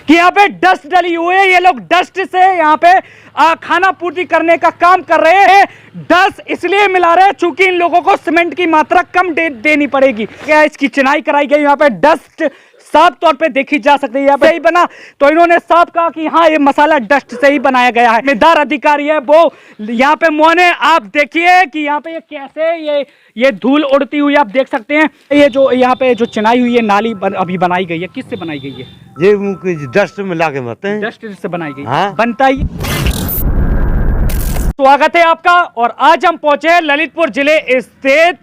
कि यहाँ पे डस्ट डली हुई है। ये लोग डस्ट से यहाँ पे खाना पूर्ति करने का काम कर रहे हैं। डस्ट इसलिए मिला रहे हैं चूंकि इन लोगों को सीमेंट की मात्रा कम देनी पड़ेगी। क्या इसकी चिनाई कराई गई, यहाँ पे डस्ट साफ तौर पे देखी जा सकती है। यहाँ पे ही बना तो इन्होंने साफ कहा कि हाँ ये मसाला डस्ट से ही बनाया गया है। जिम्मेदार अधिकारी है वो यहाँ पे मोने आप देखिए कि यहाँ पे ये कैसे ये धूल उड़ती हुई आप देख सकते हैं। ये जो यहाँ पे जो चिनाई हुई है नाली अभी बनाई गई है, किससे बनाई गई है? ये डस्ट मिला के बनते हैं, डस्ट से बनाई गई। हाँ? बनता ही। स्वागत है आपका। और आज हम पहुंचे ललितपुर जिले स्थित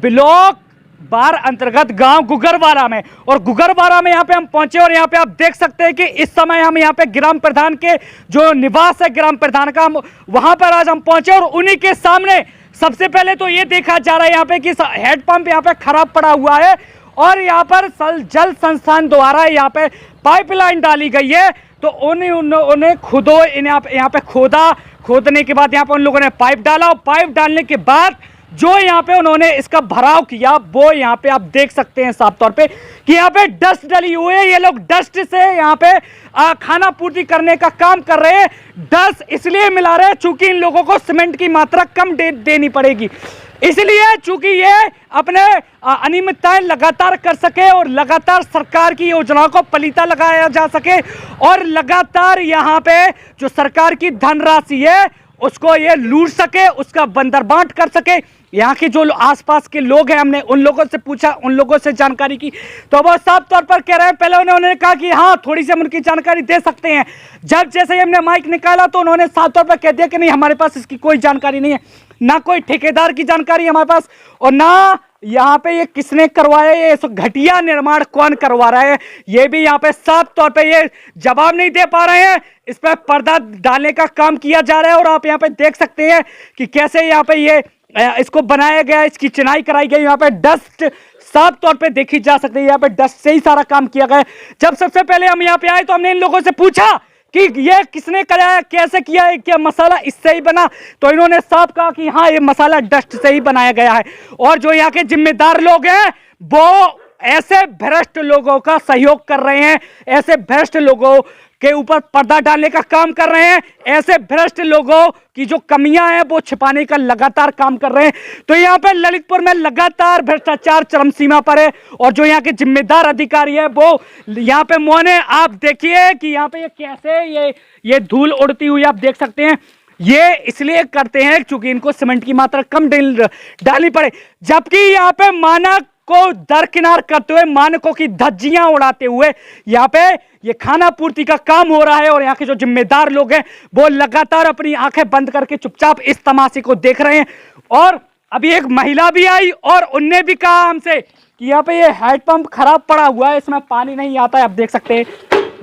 ब्लॉक बार अंतर्गत गांव गुगरवारा में। और गुगरवारा में यहाँ पे हम पहुंचे और यहाँ पे आप देख सकते हैं कि इस समय हम यहाँ पे ग्राम प्रधान के जो निवास है ग्राम प्रधान का, वहां पर आज हम पहुंचे। और उन्हीं के सामने सबसे पहले तो ये देखा जा रहा है यहाँ पे कि हेडपंप यहाँ पे खराब पड़ा हुआ है और यहाँ पर जल संस्थान द्वारा यहाँ पे पाइपलाइन डाली गई है। तो उन्हें खुदो यहाँ पे खोदने के बाद यहाँ पे उन लोगों ने पाइप डाला और पाइप डालने के बाद जो यहाँ पे उन्होंने इसका भराव किया वो यहाँ पे आप देख सकते हैं साफ तौर पे कि यहाँ पे डस्ट डली हुई है। ये लोग डस्ट से यहाँ पे खाना पूर्ति करने का काम कर रहे हैं। डस्ट इसलिए मिला रहे हैं चूंकि इन लोगों को सीमेंट की मात्रा कम देनी पड़ेगी, इसलिए चूंकि ये अपने अनियमितताएं लगातार कर सके और लगातार सरकार की योजनाओं को पलीता लगाया जा सके और लगातार यहाँ पे जो सरकार की धनराशि है उसको ये लूट सके, उसका बंदरबांट कर सके। यहाँ के जो आसपास के लोग हैं, हमने उन लोगों से पूछा, उन लोगों से जानकारी की तो वो साफ तौर पर कह रहे हैं। पहले उन्होंने कहा कि हाँ थोड़ी सी हम उनकी जानकारी दे सकते हैं। जब जैसे ही हमने माइक निकाला तो उन्होंने साफ तौर पर कह दिया कि नहीं हमारे पास इसकी कोई जानकारी नहीं है, ना कोई ठेकेदार की जानकारी हमारे पास और ना यहाँ पे ये किसने करवाया, ये घटिया निर्माण कौन करवा रहा है, ये भी यहाँ पे साफ तौर पे ये जवाब नहीं दे पा रहे हैं। इस पर पर्दा डालने का काम किया जा रहा है और आप यहाँ पे देख सकते हैं कि कैसे यहाँ पे ये इसको बनाया गया, इसकी चिनाई कराई गई। यहाँ पे डस्ट साफ तौर पे देखी जा सकती है, यहाँ पे डस्ट से ही सारा काम किया गया है। जब सबसे पहले हम यहाँ पे आए तो हमने इन लोगों से पूछा कि ये किसने कराया, कैसे किया है, क्या मसाला इससे ही बना, तो इन्होंने साफ कहा कि हाँ ये मसाला डस्ट से ही बनाया गया है। और जो यहाँ के जिम्मेदार लोग हैं वो ऐसे भ्रष्ट लोगों का सहयोग कर रहे हैं, ऐसे भ्रष्ट लोगों के ऊपर पर्दा डालने का काम कर रहे हैं, ऐसे भ्रष्ट लोगों की जो कमियां हैं वो छिपाने का लगातार काम कर रहे हैं। तो यहाँ पे ललितपुर में लगातार भ्रष्टाचार चरम सीमा पर है और जो यहाँ के जिम्मेदार अधिकारी है वो यहाँ पे मोने आप देखिए कि यहाँ पे ये कैसे ये धूल उड़ती हुई आप देख सकते हैं। ये इसलिए करते हैं क्योंकि इनको सीमेंट की मात्रा कम डालनी पड़े, जबकि यहाँ पे मानक को दरकिनार करते हुए, मानकों की धज्जियां उड़ाते हुए यहाँ पे ये खाना पूर्ति का काम हो रहा है। और यहाँ के जो जिम्मेदार लोग हैं वो लगातार अपनी आंखें बंद करके चुपचाप इस तमाशे को देख रहे हैं। और अभी एक महिला भी आई और उनने भी कहा हमसे कि यहाँ पे ये हैंडपंप खराब पड़ा हुआ है, इसमें पानी नहीं आता है। आप देख सकते हैं,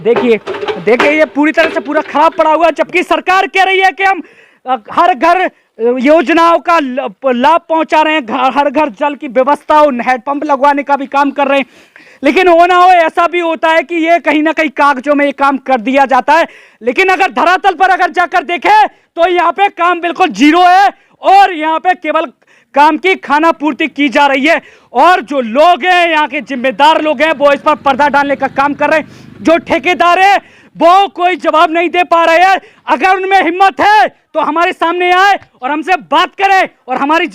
देखिए ये पूरी तरह से पूरा खराब पड़ा हुआ है, जबकि सरकार कह रही है कि हम हर घर योजनाओं का लाभ पहुंचा रहे हैं, हर घर जल की व्यवस्था और हैंडपंप लगवाने का भी काम कर रहे हैं। लेकिन हो ना हो ऐसा भी होता है कि ये कहीं ना कहीं कागजों में ये काम कर दिया जाता है, लेकिन अगर धरातल पर अगर जाकर देखें तो यहाँ पे काम बिल्कुल जीरो है और यहाँ पे केवल काम की खाना पूर्ति की जा रही है। और जो लोग हैं यहाँ के जिम्मेदार लोग हैं वो इस पर पर्दा डालने का काम कर रहे हैं। जो ठेकेदार है वो कोई जवाब नहीं दे पा रहे हैं। अगर उनमें हिम्मत है तो हमारे सामने आए और हमसे बात करे और हमारी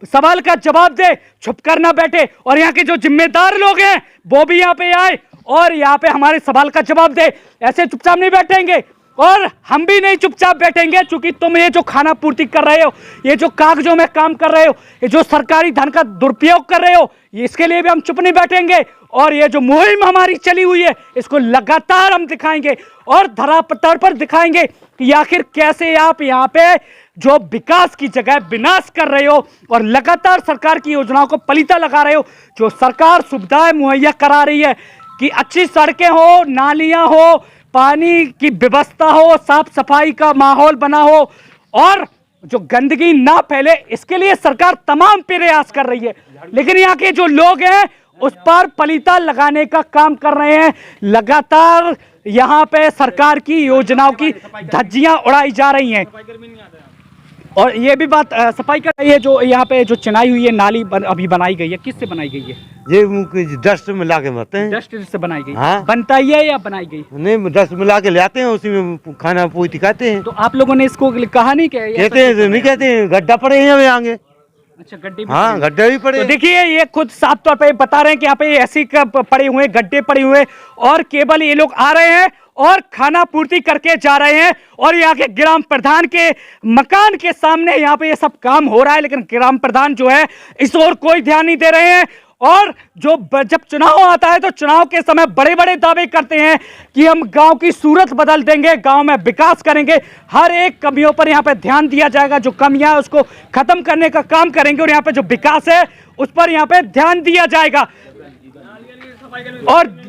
सवाल का जवाब दे, छुप कर ना बैठे। और यहाँ के जो जिम्मेदार लोग हैं वो भी यहाँ पे आए और यहाँ पे हमारे सवाल का जवाब दे। ऐसे चुपचाप नहीं बैठेंगे और हम भी नहीं चुपचाप बैठेंगे, क्योंकि तुम ये जो खाना पूर्ति कर रहे हो, ये जो कागजों में काम कर रहे हो, ये जो सरकारी धन का दुरुपयोग कर रहे हो, इसके लिए भी हम चुप नहीं बैठेंगे। और ये जो मुहिम हमारी चली हुई है इसको लगातार हम दिखाएंगे और धरातल पर दिखाएंगे कि आखिर कैसे आप यहाँ पे जो विकास की जगह विनाश कर रहे हो और लगातार सरकार की योजनाओं को पलीता लगा रहे हो। जो सरकार सुविधाएं मुहैया करा रही है कि अच्छी सड़कें हो, नालियां हो, पानी की व्यवस्था हो, साफ सफाई का माहौल बना हो और जो गंदगी ना फैले, इसके लिए सरकार तमाम प्रयास कर रही है। लेकिन यहाँ के जो लोग हैं उस पर पलीता लगाने का काम कर रहे हैं। लगातार यहाँ पे सरकार की योजनाओं की धज्जियां उड़ाई जा रही हैं। और ये भी बात सफाई कर रही है, जो यहाँ पे जो चिनाई हुई है नाली अभी बनाई गई है, किससे बनाई गई है? ये डस्ट मिला के मरते हैं। डस्ट से बनाई गई? हाँ। बनता ही है या बनाई गई? नहीं, डस्ट मिला के ले आते हैं, उसी में खाना पूरी खाते हैं। तो आप लोगों ने इसको कहा नहीं? कहते हैं नहीं कहते हैं, गड्ढा पड़े हैं हमें आगे। अच्छा, गड्ढे? हाँ, गड्ढे भी पड़े। तो देखिए ये खुद साफ तौर पे बता रहे हैं कि यहाँ पे ऐसी पड़े हुए गड्ढे पड़े हुए, और केवल ये लोग आ रहे हैं और खाना पूर्ति करके जा रहे हैं। और यहाँ के ग्राम प्रधान के मकान के सामने यहाँ पे ये सब काम हो रहा है, लेकिन ग्राम प्रधान जो है इस ओर कोई ध्यान नहीं दे रहे हैं। और जब चुनाव आता है तो चुनाव के समय बड़े बड़े दावे करते हैं कि हम गांव की सूरत बदल देंगे, गांव में विकास करेंगे, हर एक कमियों पर यहाँ पे ध्यान दिया जाएगा, जो कमियां है उसको खत्म करने का काम करेंगे, और यहाँ पे जो विकास है उस पर यहाँ पे ध्यान दिया जाएगा। और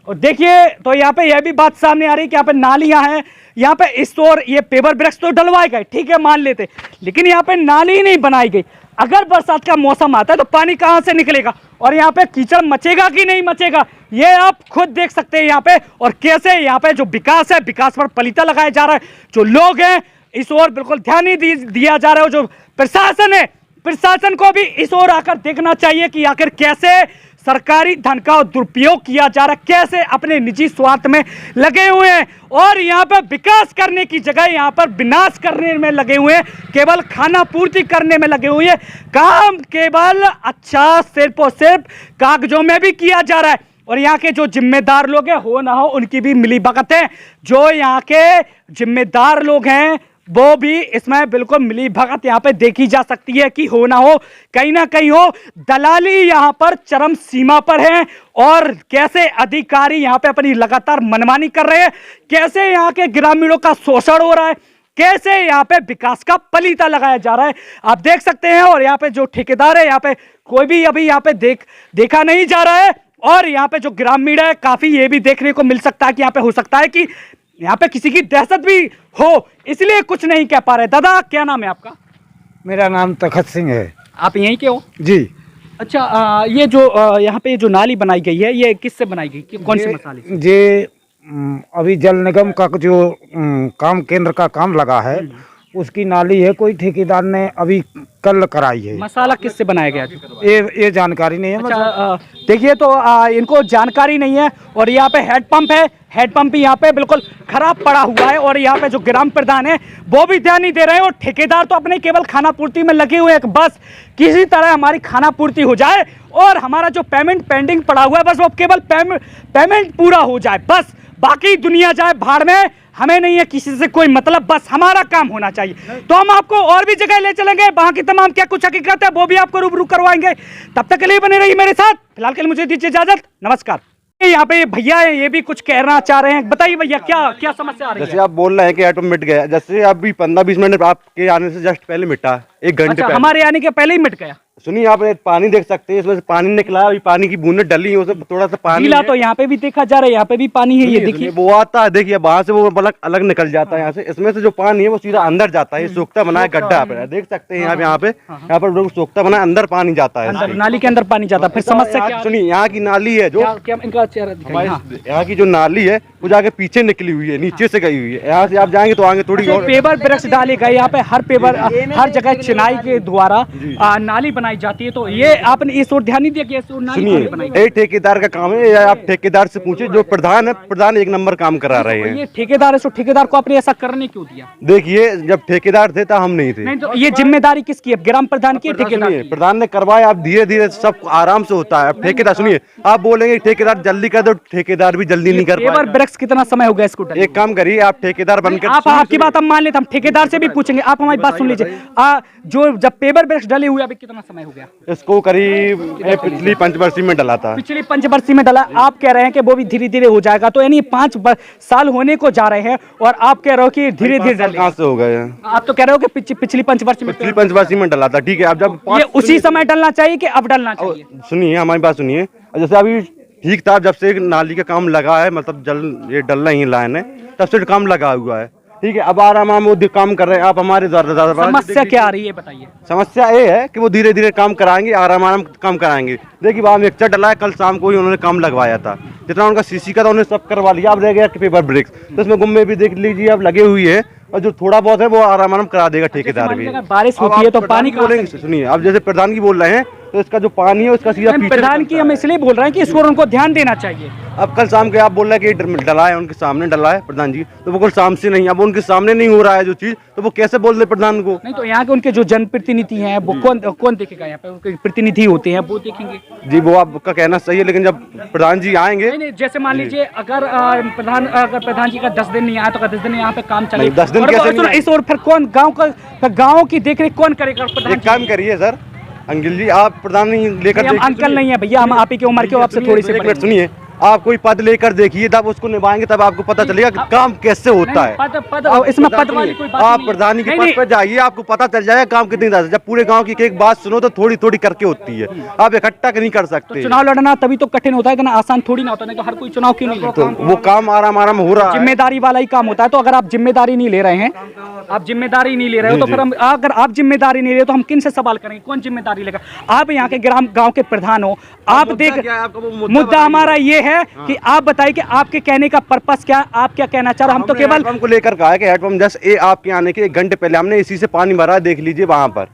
देखिए, तो यहाँ पे यह भी बात सामने आ रही है कि यहाँ पे नालियां हैं, यहाँ पे इस ओर ये पेवर ब्रिक्स तो डलवाए गए, ठीक है मान लेते, लेकिन यहाँ पे नाली नहीं बनाई गई। अगर बरसात का मौसम आता है तो पानी कहां से निकलेगा, और यहाँ पे कीचड़ मचेगा कि नहीं मचेगा, ये आप खुद देख सकते हैं यहाँ पे। और कैसे यहाँ पे जो विकास है, विकास पर पलीता लगाया जा रहा है, जो लोग हैं इस ओर बिल्कुल ध्यान नहीं दिया जा रहा है। जो प्रशासन है, प्रशासन को भी इस ओर आकर देखना चाहिए कि आखिर कैसे सरकारी धन का दुरुपयोग किया जा रहा है, कैसे अपने निजी स्वार्थ में लगे हुए हैं, और यहाँ पर विकास करने की जगह यहाँ पर विनाश करने में लगे हुए हैं, केवल खाना पूर्ति करने में लगे हुए हैं। काम केवल अच्छा सिर्फ और सिर्फ कागजों में भी किया जा रहा है। और यहाँ के जो जिम्मेदार लोग हैं, हो ना हो उनकी भी मिलीभगत है। जो यहाँ के जिम्मेदार लोग हैं वो भी इसमें बिल्कुल मिली भगत यहाँ पे देखी जा सकती है कि हो ना हो, कहीं ना कहीं हो दलाली यहाँ पर चरम सीमा पर है। और कैसे अधिकारी यहाँ पे अपनी लगातार मनमानी कर रहे हैं, कैसे यहाँ के ग्रामीणों का शोषण हो रहा है, कैसे यहाँ पे विकास का पलीता लगाया जा रहा है, आप देख सकते हैं। और यहाँ पे जो ठेकेदार है, यहाँ पे कोई भी अभी यहाँ पे देखा नहीं जा रहा है। और यहाँ पे जो ग्रामीण है, काफी ये भी देखने को मिल सकता है कि यहाँ पे हो सकता है कि यहाँ पे किसी की दहशत भी हो, इसलिए कुछ नहीं कह पा रहे। दादा क्या नाम है आपका? मेरा नाम तखत सिंह है। आप यहीं के हो? जी। अच्छा, ये जो यहाँ पे जो नाली बनाई गई है, ये किससे बनाई गई, कौन से मसाले से? ये अभी जल निगम का जो काम केंद्र का काम लगा है, उसकी नाली है, कोई ठेकेदार ने अभी कल कराई है। मसाला किससे बनाया गया? ये जानकारी नहीं है। अच्छा, देखिए तो इनको जानकारी नहीं है। और यहाँ पे हेड पंप है, हेड पंप भी यहाँ पे बिल्कुल खराब पड़ा हुआ है। और यहाँ पे जो ग्राम प्रधान है वो भी ध्यान नहीं दे रहे हैं। और ठेकेदार तो अपने केवल खाना पूर्ति में लगे हुए हैं, बस किसी तरह हमारी खाना पूर्ति हो जाए और हमारा जो पेमेंट पेंडिंग पड़ा हुआ है बस वो केवल पेमेंट पूरा हो जाए, बस बाकी दुनिया जाए भाड़ में, हमें नहीं है किसी से कोई मतलब, बस हमारा काम होना चाहिए। तो हम आपको और भी जगह ले चलेंगे, वहां की तमाम क्या कुछ हकीकत है वो भी आपको रूबरू करवाएंगे। तब तक के लिए बने रहिए मेरे साथ। फिलहाल के लिए मुझे दीजिए इजाजत, नमस्कार। यहाँ पे भैया है, ये भी कुछ कहना चाह रहे हैं, बताइए भैया क्या क्या समस्या आ रही है? जैसे आप बोल रहे हैं कि एटम मिट गया, जैसे अभी 15-20 मिनट आपके आने से जस्ट पहले मिटा, 1 घंटे अच्छा, पहले। हमारे आने के पहले ही मिट गया? सुनिए, आप पानी देख सकते हैं, इसमें से पानी निकला है, अभी पानी की बूंदें डली हैं, उसमें थोड़ा सा पानी गीला तो यहाँ पे भी देखा जा रहा है, यहाँ पे भी पानी है, ये देखिए वो आता है, देखिए वहां से वो अलग निकल जाता है यहाँ से। इसमें से जो पानी है वो सीधा अंदर जाता है, ये सोखता बना है गड्ढा पे, देख सकते हैं यहाँ पे सोखता बना अंदर पानी जाता है, अंदर नाली के अंदर पानी जाता है। फिर समस्या क्या? सुनिए, यहाँ की नाली है जो इनका चेहरा दिखाइए। हाँ। यहाँ की जो नाली है वो जाके पीछे निकली हुई है, नीचे से गई हुई है, यहाँ से आप जाएंगे तो आगे थोड़ी और पेवर ब्रिक्स डाले गए यहाँ पे, हर जगह चिनाई के द्वारा नाली बनाई जाती है। तो ये आपने इस ओर ध्यान नहीं दिया कि इस ओर नाली बनाई? ये ठेकेदार का काम है, या आप ठेकेदार से पूछे, जो प्रधान है, प्रधान 1 नंबर काम करा रहे हैं। ये ठेकेदार है, तो ठेकेदार को आपने ऐसा करने क्यों दिया? देखिए, जब ठेकेदार थे तब हम नहीं थे। नहीं, तो ये जिम्मेदारी किसकी है, ग्राम प्रधान की? ठेकेदार की? प्रधान ने करवाया, आप धीरे धीरे सब आराम से होता है। ठेकेदार, सुनिए, आप बोलेंगे ठेकेदार जल्दी कर दो, ठेकेदार भी जल्दी नहीं कर पाएगा। पेवर ब्रिक्स कितना समय हो गया इसको? एक काम करिए, आप ठेकेदार बनकर, आप आपकी बात हम मान लेते, हम ठेकेदार से भी पूछेंगे, आप हमारी बात सुन लीजिए। जो जब पेवर ब्रिक्स डले हुए अभी कितना समय हो गया इसको? करीब पिछली पंचवर्षीय में डला था। पिछली पंचवर्षीय में डला। आप कह रहे हैं कि वो भी धीरे धीरे हो जाएगा, तो यानी 5 साल होने को जा रहे हैं और आप कह रहे हो कि धीरे धीरे कहाँ से हो गए? आप तो कह रहे हो कि पिछली पंचवर्षीय में डला था, ठीक है। अब जब ये उसी समय डलना चाहिए कि अब डलना चाहिए? सुनिए, हमारी बात सुनिए, जैसे अभी ठीक था, जब से नाली का काम लगा है, मतलब जल ये डल रही है लाइन है, तब से काम लगा हुआ है, ठीक है। अब आराम वो काम कर रहे हैं, आप हमारे द्वारा समस्या क्या आ रही है बताइए? समस्या ये है कि वो धीरे धीरे काम कराएंगे, आराम काम कराएंगे। देखिए, वहाँ मिक्सचर डला है, कल शाम को ही उन्होंने काम लगवाया था, जितना उनका सीसी का था उन्होंने सब करवा लिया। अब रह गया कि पेपर ब्रिक्स, तो इसमें गुम्मे भी देख लीजिए अब लगे हुई है, और जो थोड़ा बहुत है वो आराम करा देगा ठेकेदार भी। बारिश होती है तो पानी बोलेंगे, सुनिए, अब जैसे प्रधान की बोल रहे हैं, तो इसका जो पानी है उसका सीधा पीछे प्रधान की हम इसलिए बोल रहे हैं कि इस पर उनको ध्यान देना चाहिए। अब कल शाम के आप बोल रहे हैं कि डला है, उनके सामने डला है प्रधान जी, तो वो कल शाम से नहीं, अब उनके सामने नहीं हो रहा है जो चीज, तो वो कैसे बोल दे प्रधान को? नहीं तो यहाँ के उनके जो जनप्रतिनिधि हैं वो कौन देखेगा? यहाँ पे उनके प्रतिनिधि होते हैं वो देखेंगे। जी वो आपका कहना सही है, लेकिन जब प्रधान जी आएंगे, नहीं, जैसे मान लीजिए अगर प्रधान जी का 10 दिन नहीं आया तो 10 दिन यहाँ पे काम चले, 10 दिन कैसे नहीं आए? इस और फिर कौन गाँव की देखरेख कौन करेगा? एक काम करिए सर अंकिल जी, आप प्रधान नहीं लेकर हम अंकल नहीं है भैया, हम आप ही की उम्र के, आपसे थोड़ी सी एक मिनट सुनिए, आप कोई पद लेकर देखिए, तब उसको निभाएंगे तब आपको पता चलेगा कि काम कैसे होता है। इसमें पद वाली कोई बात आप नहीं है। प्रधानी के नहीं, पद पर जाइए, आपको पता चल जाएगा काम कितनी ज्यादा। जब पूरे गांव की एक बात सुनो तो थोड़ी थोड़ी करके होती है, आप इकट्ठा नहीं कर सकते। चुनाव लड़ना तभी तो कठिन होता है, इतना आसान थोड़ी ना होता है। नहीं तो हर कोई चुनाव क्यों नहीं लड़ता? तो वो काम आराम आराम हो रहा है, जिम्मेदारी वाला ही काम होता है। तो अगर आप जिम्मेदारी नहीं ले रहे हैं, आप जिम्मेदारी नहीं ले रहे हो, तो फिर हम, अगर आप जिम्मेदारी नहीं ले रहे तो हम किन से सवाल करेंगे? कौन जिम्मेदारी लेगा? आप यहाँ के गांव के प्रधान हो, आप देख, मुद्दा हमारा ये है कि आप बताइए कि आपके कहने का पर्पस क्या है, आप क्या कहना चाह रहे हो? हम तो केवल हेडपंप को लेकर कहा है कि हेडपंप जस्ट आपके आने के 1 घंटे पहले हमने इसी से पानी भरा, देख लीजिए वहां पर।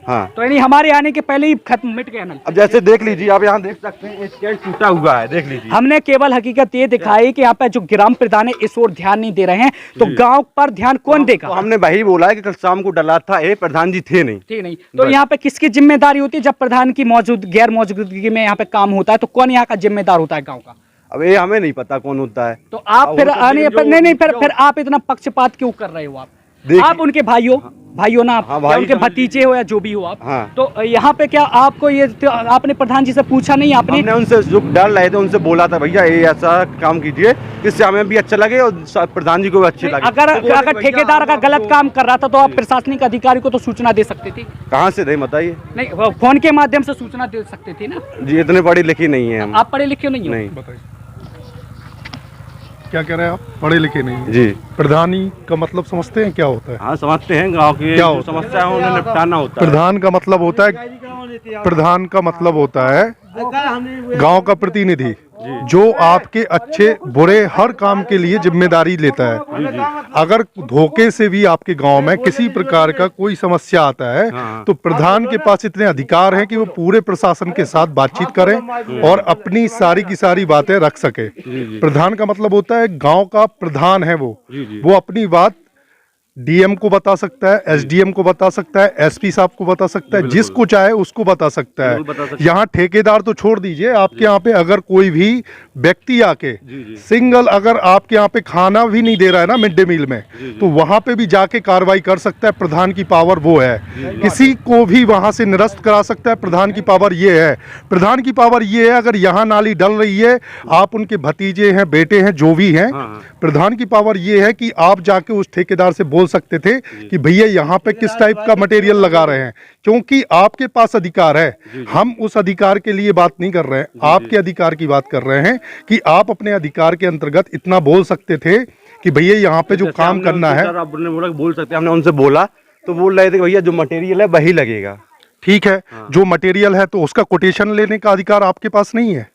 हाँ, तो यानी हमारे आने के पहले ही खत्म, मिट गया नल। अब जैसे देख लीजिए, आप यहाँ देख सकते हैं एक कैंट टूटा हुआ है, देख लीजिए। हमने केवल हकीकत ये दिखाई कि यहाँ पे जो ग्राम प्रधान है इस ओर ध्यान नहीं दे रहे हैं, तो गांव पर ध्यान कौन देगा? तो हमने वही बोला है कि कल शाम को डला था, प्रधान जी थे नहीं। ठीक नहीं, तो यहाँ पे किसकी जिम्मेदारी होती है? जब प्रधान की गैर मौजूदगी में यहाँ पे काम होता है तो कौन यहाँ का जिम्मेदार होता है गाँव का? अब ये हमें नहीं पता कौन होता है। तो आप फिर आने पर नहीं, फिर आप इतना पक्षपात क्यों कर रहे हो? आप उनके भाइयों ना, हाँ, या उनके भतीजे हो या जो भी हो आप। हाँ। तो यहाँ पे क्या आपको ये आपने प्रधान जी से पूछा नहीं? आपने हमने उनसे जो डर रहे थे उनसे बोला था भैया ये ऐसा काम कीजिए जिससे हमें भी अच्छा लगे और प्रधान जी को भी अच्छे लगे। अगर ठेकेदार अगर गलत काम कर रहा था तो आप प्रशासनिक अधिकारी को तो सूचना दे सकते थे। कहाँ से दे बताइए? नहीं, फोन के माध्यम से सूचना दे सकते थे ना। जी इतने पढ़े लिखे नहीं है हम। आप पढ़े लिखे नहीं हो? नहीं। क्या कह रहे हैं आप? पढ़े लिखे नहीं जी। प्रधानी का मतलब समझते हैं क्या होता है? हाँ समझते हैं, गांव की क्या समस्या है उन्हें निपटाना होता है। प्रधान का मतलब होता है, प्रधान का मतलब होता है गांव का प्रतिनिधि, जो आपके अच्छे बुरे हर काम के लिए जिम्मेदारी लेता है। अगर धोखे से भी आपके गांव में किसी प्रकार का कोई समस्या आता है तो प्रधान के पास इतने अधिकार हैं कि वो पूरे प्रशासन के साथ बातचीत करें और अपनी सारी की सारी बातें रख सके। प्रधान का मतलब होता है गांव का प्रधान है वो अपनी बात डीएम को बता सकता है, एसडीएम को बता सकता है, एसपी साहब को बता सकता है, जिसको चाहे उसको बता सकता है। यहाँ ठेकेदार तो छोड़ दीजिए, आपके यहाँ पे अगर कोई भी व्यक्ति आके सिंगल अगर आपके यहाँ पे खाना भी नहीं दे रहा है ना मिड डे मील में, तो वहां पे भी जाके कार्रवाई कर सकता है। प्रधान की पावर वो है, किसी को भी वहां से निरस्त करा सकता है। प्रधान की पावर ये है, प्रधान की पावर ये है अगर यहाँ नाली डल रही है, आप उनके भतीजे हैं, बेटे हैं, जो भी हैं, प्रधान की पावर ये है कि आप जाके उस ठेकेदार से बोल सकते थे कि भैया यहाँ पे किस टाइप का मटेरियल लगा रहे हैं, क्योंकि आपके पास अधिकार है। हम उस अधिकार के लिए बात नहीं कर रहे हैं, आपके अधिकार की बात कर रहे हैं कि आप अपने अधिकार के अंतर्गत इतना बोल सकते थे कि भैया यहाँ पे जो काम करना है। आपने बोला बोल सकते, हमने उनसे बोला तो बोल रहे थे भैया जो मटेरियल है वही लगेगा। ठीक है, जो मटेरियल है तो उसका कोटेशन लेने का अधिकार आपके पास नहीं है।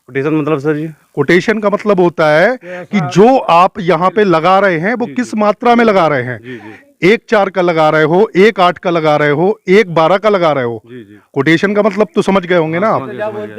कोटेशन मतलब सर जी? कोटेशन का मतलब होता है कि जो आप यहाँ पे लगा रहे हैं वो किस मात्रा में लगा रहे हैं। 1-4 का लगा रहे हो, 1-8 का लगा रहे हो, 1-12 का लगा रहे हो। कोटेशन का मतलब तो समझ गए होंगे ना आप?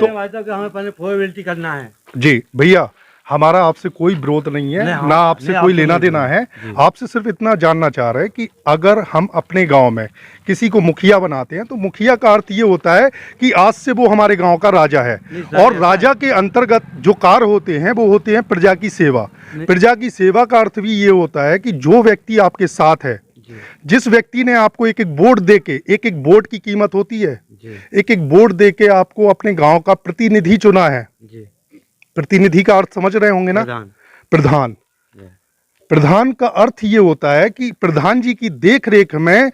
तो हमें पहले फॉर्मेलिटी करना है। जी भैया, हमारा आपसे कोई विरोध नहीं है, ना आपसे कोई लेना देना है। आपसे सिर्फ इतना जानना चाह रहे हैं कि अगर हम अपने गांव में किसी को मुखिया बनाते हैं तो मुखिया का अर्थ ये होता है कि आज से वो हमारे गांव का राजा है, और राजा के अंतर्गत जो कार्य होते हैं वो होते हैं प्रजा की सेवा। प्रजा की सेवा का अर्थ भी ये होता है कि जो व्यक्ति आपके साथ है, जिस व्यक्ति ने आपको एक एक वोट दे के, एक एक वोट की कीमत होती है, एक एक वोट दे के आपको अपने गांव का प्रतिनिधि चुना है। प्रतिनिधि का अर्थ समझ रहे होंगे ना? प्रधान। प्रधान का अर्थ ये होता है कि प्रधान जी की देख रेख में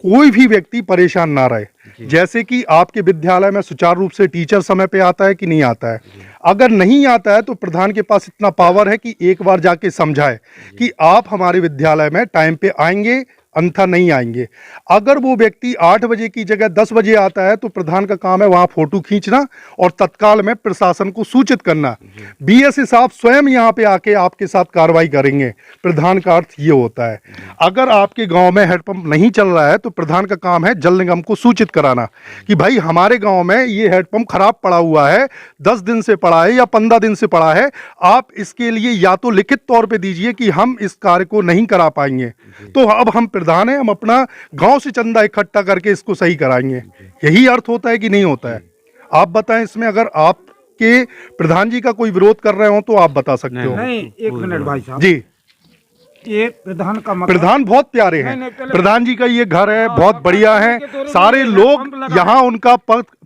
कोई भी व्यक्ति परेशान ना रहे। जैसे कि आपके विद्यालय में सुचारू रूप से टीचर समय पे आता है कि नहीं आता है? अगर नहीं आता है तो प्रधान के पास इतना पावर है कि एक बार जाके समझाए कि आप हमारे विद्यालय में टाइम पे आएंगे, अन्यथा नहीं आएंगे। अगर वो व्यक्ति 8 बजे की जगह 10 बजे आता है तो प्रधान का काम है वहाँ फोटो खींचना और तत्काल में प्रशासन को सूचित करना। बीएसए साहब स्वयं यहाँ पे आके आपके साथ कार्रवाई करेंगे। प्रधान का अर्थ ये होता है। अगर आपके गांव में हेडपंप नहीं चल रहा है तो प्रधान का काम है जल निगम को सूचित कराना कि भाई हमारे गांव में ये हेडपंप खराब पड़ा हुआ है, 10 दिन से पड़ा है या 15 दिन से पड़ा है, आप इसके लिए या तो लिखित तौर पे दीजिए कि हम इस कार्य को नहीं करा पाएंगे। तो अब हम प्रधान हैं, हम अपना गांव से चंदा इकट्ठा करके इसको सही कराएंगे। यही अर्थ होता है कि नहीं होता है? आप बताएं इसमें, अगर आपके प्रधान जी का कोई विरोध कर रहे हो तो आप बता सकते हो। नहीं, 1 मिनट भाई साहब जी, ये प्रधान का मतलब प्रधान बहुत प्यारे हैं। प्रधान जी का ये घर है, बहुत बढ़िया है। सारे लोग यहाँ उनका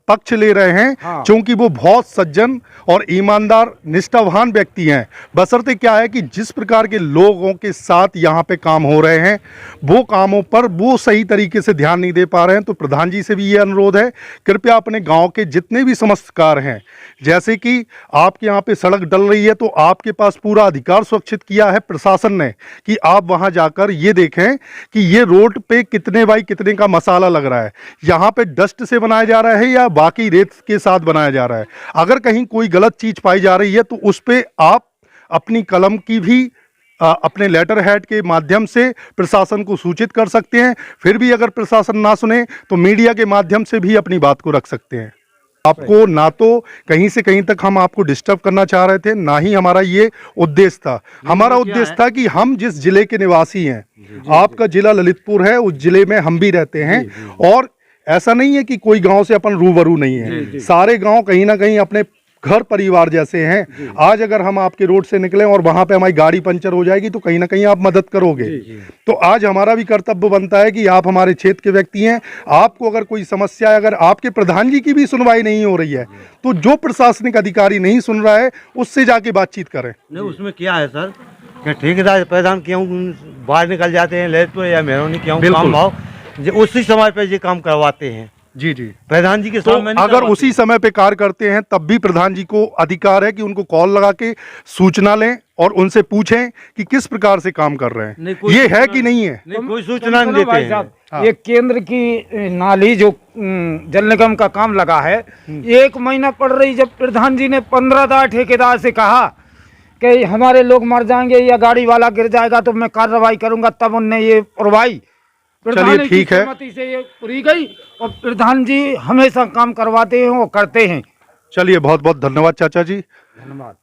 पक्ष ले रहे हैं क्योंकि वो बहुत सज्जन और ईमानदार निष्ठावान व्यक्ति हैं। बशर्ते क्या है कि जिस प्रकार के लोगों के साथ यहाँ पे काम हो रहे हैं वो कामों पर वो सही तरीके से ध्यान नहीं दे पा रहे हैं। तो प्रधान जी से भी ये अनुरोध है, कृपया अपने गांव के जितने भी समस्त कार्य हैं, जैसे कि आपके यहाँ पे सड़क डल रही है तो आपके पास पूरा अधिकार सुरक्षित किया है प्रशासन ने कि आप वहाँ जाकर ये देखें कि ये रोड पे कितने बाई कितने का मसाला लग रहा है, यहाँ पे डस्ट से बनाया जा रहा है या बाकी रेत के साथ बनाया जा रहा है। अगर कहीं कोई गलत चीज पाई जा रही है तो उस पे आप अपनी कलम की भी अपने लेटर हेड के माध्यम से प्रशासन को सूचित कर सकते हैं। फिर भी अगर प्रशासन ना सुने तो मीडिया के माध्यम से भी अपनी बात को रख सकते हैं। आपको ना तो कहीं से कहीं तक हम आपको डिस्टर्ब करना चाह रहे थे, ना ही हमारा ये उद्देश्य था। हमारा उद्देश्य था कि हम जिस जिले के निवासी हैं, आपका जिला ललितपुर है, उस जिले में हम भी रहते हैं और ऐसा नहीं है कि कोई गांव से अपन रूबरू नहीं है। सारे गांव कहीं ना कहीं अपने घर परिवार जैसे हैं। आज अगर हम आपके रोड से निकले और वहां पे हमारी गाड़ी पंचर हो जाएगी तो कहीं ना कहीं आप मदद करोगे। तो आज हमारा भी कर्तव्य बनता है कि आप हमारे क्षेत्र के व्यक्ति हैं, आपको अगर कोई समस्या है, अगर आपके प्रधान जी की भी सुनवाई नहीं हो रही है तो जो प्रशासनिक अधिकारी नहीं सुन रहा है उससे जाके बातचीत करें। नहीं, उसमें क्या है सर, क्या ठेकेदार प्रधान क्यों बाहर निकल जाते हैं, ललितपुर या मेहरौनी क्यों काम भाव उसी समय पे ये काम करवाते हैं। जी जी, प्रधान जी के तो सामने अगर उसी समय पे कार्य करते हैं तब भी प्रधान जी को अधिकार है कि उनको कॉल लगा के सूचना लें और उनसे पूछें कि किस प्रकार से काम कर रहे हैं। ये है कि नहीं है? नहीं, कोई सूचना नहीं देते हैं। ये केंद्र की नाली जो जल निगम का काम लगा है, 1 महीना पड़ रही। जब प्रधान जी ने 15 ठेकेदार से कहा कि हमारे लोग मर जाएंगे या गाड़ी वाला गिर जाएगा तो मैं कार्रवाई करूंगा, तब उनने ये पुरवाई। चलिए ठीक है, सहमति से ये पूरी गई और प्रधान जी हमेशा काम करवाते हैं और करते हैं। चलिए बहुत बहुत धन्यवाद चाचा जी। धन्यवाद।